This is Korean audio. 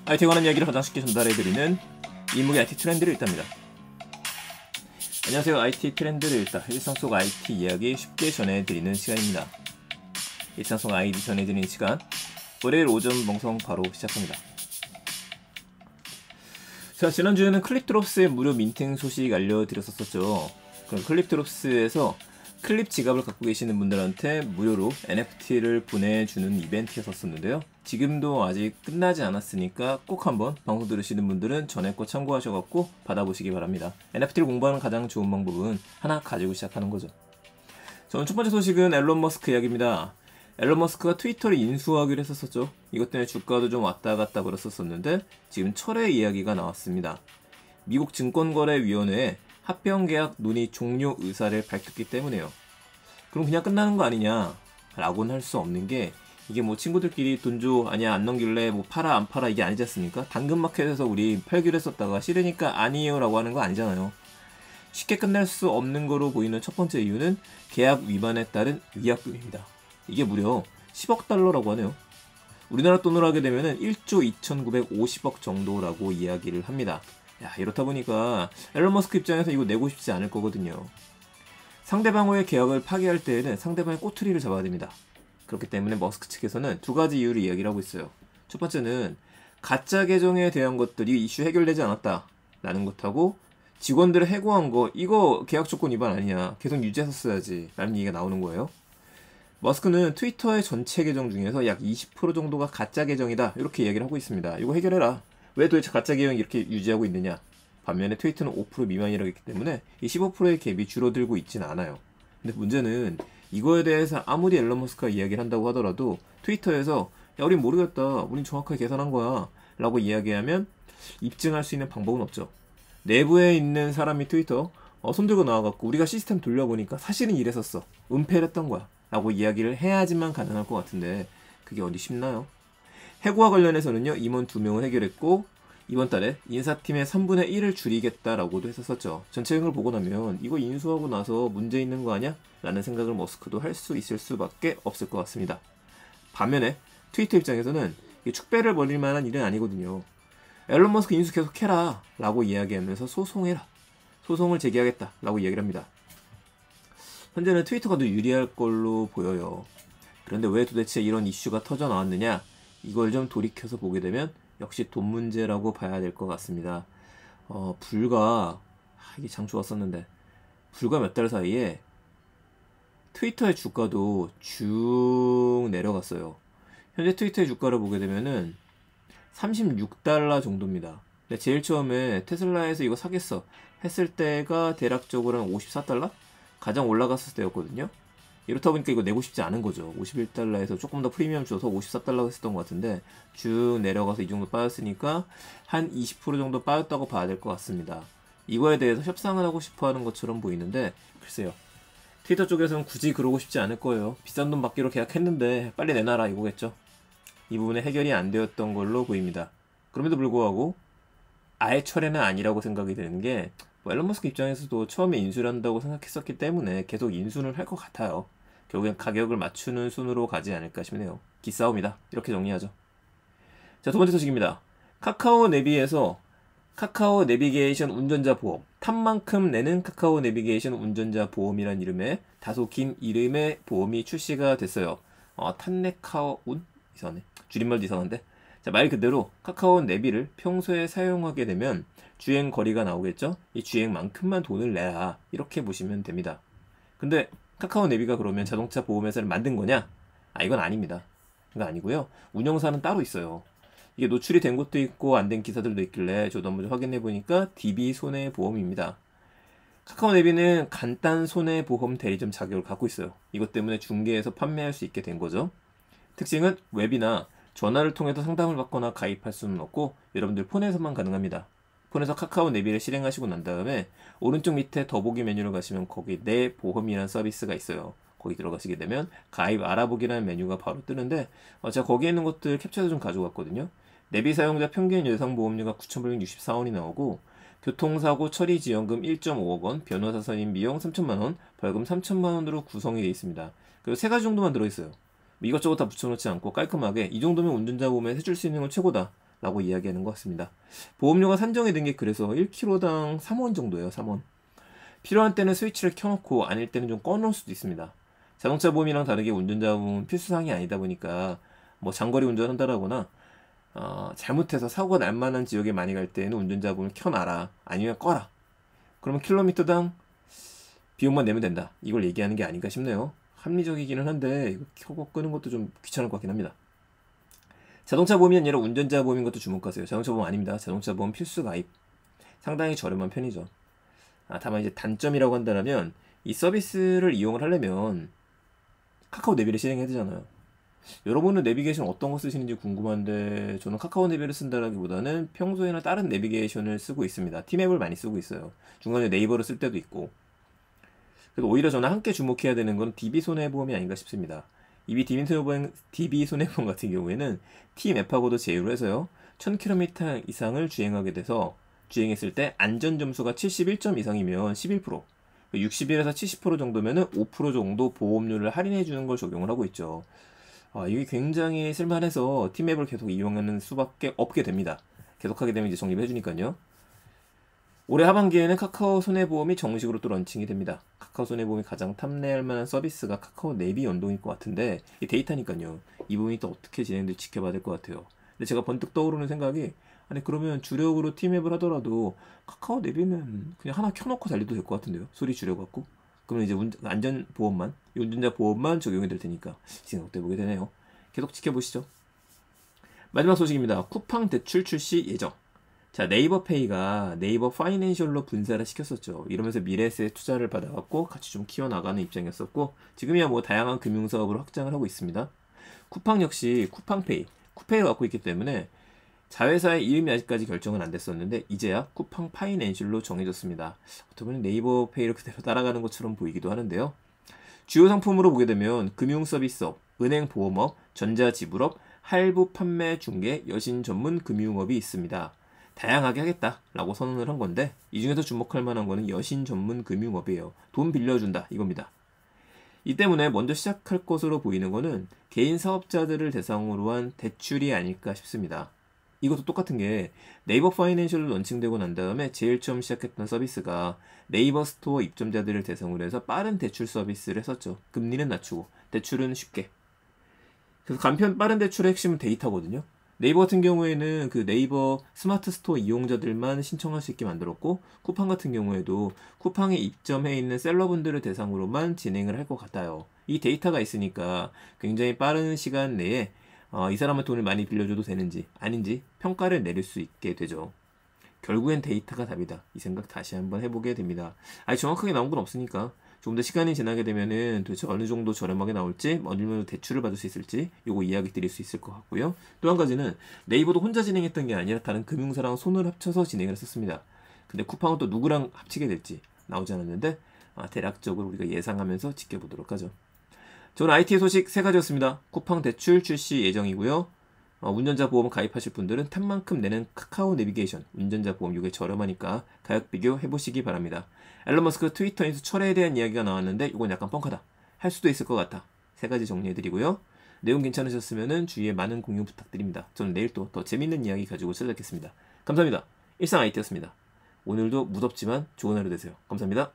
IT에 관한 이야기를 가장 쉽게 전달해드리는 이목의 IT 트렌드를 읽답니다. 안녕하세요. IT 트렌드를 읽다. 일상 속 IT 이야기 쉽게 전해드리는 시간입니다. 일상 속 IT 전해드리는 시간, 월요일 오전 방송 바로 시작합니다. 자, 지난주에는 클립드롭스의 무료 민팅 소식 알려드렸었죠. 그럼 클립드롭스에서 클립 지갑을 갖고 계시는 분들한테 무료로 NFT를 보내주는 이벤트였었는데요. 지금도 아직 끝나지 않았으니까 꼭 한번 방송 들으시는 분들은 전에 거 참고하셔갖고 받아보시기 바랍니다. NFT를 공부하는 가장 좋은 방법은 하나 가지고 시작하는 거죠. 저는 첫 번째 소식은 앨런 머스크 이야기입니다. 앨런 머스크가 트위터를 인수하기로 했었죠. 이것 때문에 주가도 좀 왔다 갔다 그랬었는데 지금 철회 이야기가 나왔습니다. 미국 증권거래위원회에 합병 계약 논의 종료 의사를 밝혔기 때문에요. 그럼 그냥 끝나는 거 아니냐 라고는 할 수 없는 게, 이게 뭐 친구들끼리 돈 줘, 아니야 안 넘길래, 뭐 팔아 안 팔아, 이게 아니지 않습니까? 당근마켓에서 우리 팔기로 했었다가 싫으니까 아니에요 라고 하는 거 아니잖아요. 쉽게 끝날 수 없는 거로 보이는 첫 번째 이유는 계약 위반에 따른 위약금입니다. 이게 무려 10억 달러라고 하네요. 우리나라 돈으로 하게 되면 1조 2,950억 정도라고 이야기를 합니다. 야, 이렇다 보니까 앨런 머스크 입장에서 이거 내고 싶지 않을 거거든요. 상대방과의 계약을 파기할 때에는 상대방의 꼬투리를 잡아야 됩니다. 그렇기 때문에 머스크 측에서는 두 가지 이유를 이야기를 하고 있어요. 첫 번째는 가짜 계정에 대한 것들이 이슈 해결되지 않았다 라는 것하고, 직원들을 해고한 거 이거 계약 조건 위반 아니냐, 계속 유지했었어야지 라는 얘기가 나오는 거예요. 머스크는 트위터의 전체 계정 중에서 약 20% 정도가 가짜 계정이다 이렇게 이야기를 하고 있습니다. 이거 해결해라. 왜 도대체 가짜 계정이 이렇게 유지하고 있느냐. 반면에 트위터는 5% 미만이라고 했기 때문에 이 15%의 갭이 줄어들고 있지는 않아요. 근데 문제는 이거에 대해서 아무리 앨런 머스크가 이야기를 한다고 하더라도 트위터에서 야, 우린 모르겠다, 우린 정확하게 계산한 거야 라고 이야기하면 입증할 수 있는 방법은 없죠. 내부에 있는 사람이 트위터 손 들고 나와갖고 우리가 시스템 돌려보니까 사실은 이랬었어, 은폐를 했던 거야 라고 이야기를 해야지만 가능할 것 같은데 그게 어디 쉽나요? 해고와 관련해서는요, 임원 2명을 해결했고 이번 달에 인사팀의 3분의 1을 줄이겠다라고도 했었죠. 전체적으로 보고 나면 이거 인수하고 나서 문제 있는 거 아니야? 라는 생각을 머스크도 할 수 있을 수밖에 없을 것 같습니다. 반면에 트위터 입장에서는 축배를 벌일 만한 일은 아니거든요. 앨런 머스크 인수 계속해라 라고 이야기하면서 소송해라, 소송을 제기하겠다 라고 이야기를 합니다. 현재는 트위터가 더 유리할 걸로 보여요. 그런데 왜 도대체 이런 이슈가 터져 나왔느냐, 이걸 좀 돌이켜서 보게 되면 역시 돈 문제라고 봐야 될 것 같습니다. 이게 참 좋았었는데 불과 몇 달 사이에 트위터의 주가도 쭉 내려갔어요. 현재 트위터의 주가를 보게 되면은 36달러 정도입니다. 근데 제일 처음에 테슬라에서 이거 사겠어 했을 때가 대략적으로 한 54달러? 가장 올라갔을 때였거든요. 이렇다 보니까 이거 내고 싶지 않은 거죠. 51달러에서 조금 더 프리미엄 줘서 54달러 했었던 것 같은데 쭉 내려가서 이 정도 빠졌으니까 한 20% 정도 빠졌다고 봐야 될 것 같습니다. 이거에 대해서 협상을 하고 싶어 하는 것처럼 보이는데 글쎄요. 트위터 쪽에서는 굳이 그러고 싶지 않을 거예요. 비싼 돈 받기로 계약했는데 빨리 내놔라 이거겠죠. 이 부분에 해결이 안 되었던 걸로 보입니다. 그럼에도 불구하고 아예 철회는 아니라고 생각이 드는 게, 앨런 머스크 입장에서도 처음에 인수를 한다고 생각했었기 때문에 계속 인수는 할 것 같아요. 결국엔 가격을 맞추는 순으로 가지 않을까 싶네요. 기싸움이다 이렇게 정리하죠. 자, 두 번째 소식입니다. 카카오 내비에서 카카오 내비게이션 운전자 보험, 탑만큼 내는 카카오 내비게이션 운전자 보험이란 이름의 다소 긴 이름의 보험이 출시가 됐어요. 탄네카운? 이상하네. 줄임말도 이상한데. 자, 말 그대로 카카오 내비를 평소에 사용하게 되면 주행 거리가 나오겠죠? 이 주행만큼만 돈을 내라 이렇게 보시면 됩니다. 근데 카카오 내비가 그러면 자동차 보험회사를 만든 거냐? 이건 아닙니다. 이건 아니고요. 운영사는 따로 있어요. 이게 노출이 된 것도 있고 안 된 기사들도 있길래 저도 한번 확인해 보니까 DB 손해보험입니다. 카카오 내비는 간단 손해보험 대리점 자격을 갖고 있어요. 이것 때문에 중개에서 판매할 수 있게 된 거죠. 특징은 웹이나 전화를 통해서 상담을 받거나 가입할 수는 없고 여러분들 폰에서만 가능합니다. 폰에서 카카오 내비를 실행하시고 난 다음에 오른쪽 밑에 더보기 메뉴를 가시면 거기 내 보험이라는 서비스가 있어요. 거기 들어가시게 되면 가입 알아보기라는 메뉴가 바로 뜨는데 제가 거기에 있는 것들 캡처해서 좀 가져갔거든요. 내비 사용자 평균 예상 보험료가 9,864원이 나오고 교통사고 처리 지원금 1.5억 원, 변호사 선임 비용 3천만 원, 벌금 3천만 원으로 구성이 되어 있습니다. 그리고 세 가지 정도만 들어있어요. 이것저것 다 붙여놓지 않고 깔끔하게 이 정도면 운전자 보험에 해줄 수 있는 건 최고다 라고 이야기하는 것 같습니다. 보험료가 산정이 된 게 그래서 1km당 3원 정도예요. 3원. 필요한 때는 스위치를 켜놓고 아닐 때는 좀 꺼놓을 수도 있습니다. 자동차 보험이랑 다르게 운전자 보험은 필수사항이 아니다 보니까 뭐 장거리 운전한다라거나 잘못해서 사고가 날 만한 지역에 많이 갈 때는 운전자 보험을 켜놔라, 아니면 꺼라. 그러면 킬로미터당 비용만 내면 된다, 이걸 얘기하는 게 아닌가 싶네요. 합리적이기는 한데 이거 켜고 끄는 것도 좀 귀찮을 것 같긴 합니다. 자동차 보험이 아니라 운전자 보험인 것도 주목하세요. 자동차 보험 아닙니다. 자동차 보험 필수 가입. 상당히 저렴한 편이죠. 다만 이제 단점이라고 한다면 이 서비스를 이용을 하려면 카카오 내비를 실행해야 되잖아요. 여러분은 내비게이션 어떤 거 쓰시는지 궁금한데 저는 카카오 내비를 쓴다라기보다는 평소에는 다른 내비게이션을 쓰고 있습니다. 티맵을 많이 쓰고 있어요. 중간에 네이버를 쓸 때도 있고. 그래서 오히려 저는 함께 주목해야 되는 건 DB 손해보험이 아닌가 싶습니다. DB 손해보험 같은 경우에는 T맵하고도 제휴를 해서요, 1000km 이상을 주행하게 돼서 주행했을 때 안전점수가 71점 이상이면 11%, 60일에서 70% 정도면은 5% 정도 보험료를 할인해 주는 걸 적용을 하고 있죠. 이게 굉장히 쓸만해서 T맵을 계속 이용하는 수밖에 없게 됩니다. 계속하게 되면 이제 적립해 주니까요. 올해 하반기에는 카카오 손해보험이 정식으로 또 런칭이 됩니다. 카카오 손해보험이 가장 탐내할 만한 서비스가 카카오 내비 연동일 것 같은데, 이 데이터니까요. 이 부분이 또 어떻게 진행될지 지켜봐야 될 것 같아요. 근데 제가 번뜩 떠오르는 생각이, 아니 그러면 주력으로 T맵을 하더라도 카카오 내비는 그냥 하나 켜놓고 달려도 될 것 같은데요. 소리 줄여갖고. 그러면 이제 안전보험만, 운전자 보험만 적용이 될 테니까 생각도 해보게 되네요. 계속 지켜보시죠. 마지막 소식입니다. 쿠팡 대출 출시 예정. 자, 네이버페이가 네이버 파이낸셜로 분사를 시켰었죠. 이러면서 미래에셋 투자를 받아갖고 같이 좀 키워나가는 입장이었었고, 지금이야 뭐 다양한 금융사업으로 확장을 하고 있습니다. 쿠팡 역시 쿠팡페이, 쿠페이를 갖고 있기 때문에 자회사의 이름이 아직까지 결정은 안 됐었는데 이제야 쿠팡 파이낸셜로 정해졌습니다. 어떻게 보면 네이버페이를 그대로 따라가는 것처럼 보이기도 하는데요. 주요 상품으로 보게 되면 금융서비스업, 은행보험업, 전자지불업, 할부 판매 중개, 여신 전문 금융업이 있습니다. 다양하게 하겠다라고 선언을 한 건데, 이 중에서 주목할 만한 거는 여신 전문 금융업이에요. 돈 빌려준다 이겁니다. 이 때문에 먼저 시작할 것으로 보이는 거는 개인 사업자들을 대상으로 한 대출이 아닐까 싶습니다. 이것도 똑같은 게 네이버 파이낸셜로 런칭되고 난 다음에 제일 처음 시작했던 서비스가 네이버 스토어 입점자들을 대상으로 해서 빠른 대출 서비스를 했었죠. 금리는 낮추고 대출은 쉽게. 그래서 간편 빠른 대출의 핵심은 데이터거든요. 네이버 같은 경우에는 그 네이버 스마트 스토어 이용자들만 신청할 수 있게 만들었고, 쿠팡 같은 경우에도 쿠팡에 입점해 있는 셀러분들을 대상으로만 진행을 할 것 같아요. 이 데이터가 있으니까 굉장히 빠른 시간 내에 이 사람한테 돈을 많이 빌려줘도 되는지 아닌지 평가를 내릴 수 있게 되죠. 결국엔 데이터가 답이다, 이 생각 다시 한번 해보게 됩니다. 정확하게 나온 건 없으니까 조금 더 시간이 지나게 되면은 도대체 어느 정도 저렴하게 나올지, 어느 정도 대출을 받을 수 있을지 요거 이야기 드릴 수 있을 것 같고요. 또 한 가지는 네이버도 혼자 진행했던 게 아니라 다른 금융사랑 손을 합쳐서 진행을 했었습니다. 근데 쿠팡은 또 누구랑 합치게 될지 나오지 않았는데 대략적으로 우리가 예상하면서 지켜보도록 하죠. 저는 IT 소식 3가지였습니다. 쿠팡 대출 출시 예정이고요. 운전자 보험 가입하실 분들은 탑만큼 내는 카카오 내비게이션 운전자 보험, 이게 저렴하니까 가격 비교 해보시기 바랍니다. 앨런 머스크 트위터에서 철회에 대한 이야기가 나왔는데 이건 약간 뻥카다, 할 수도 있을 것 같다. 3가지 정리해드리고요. 내용 괜찮으셨으면 주위에 많은 공유 부탁드립니다. 저는 내일 또 더 재밌는 이야기 가지고 찾아뵙겠습니다. 감사합니다. 일상 IT였습니다. 오늘도 무덥지만 좋은 하루 되세요. 감사합니다.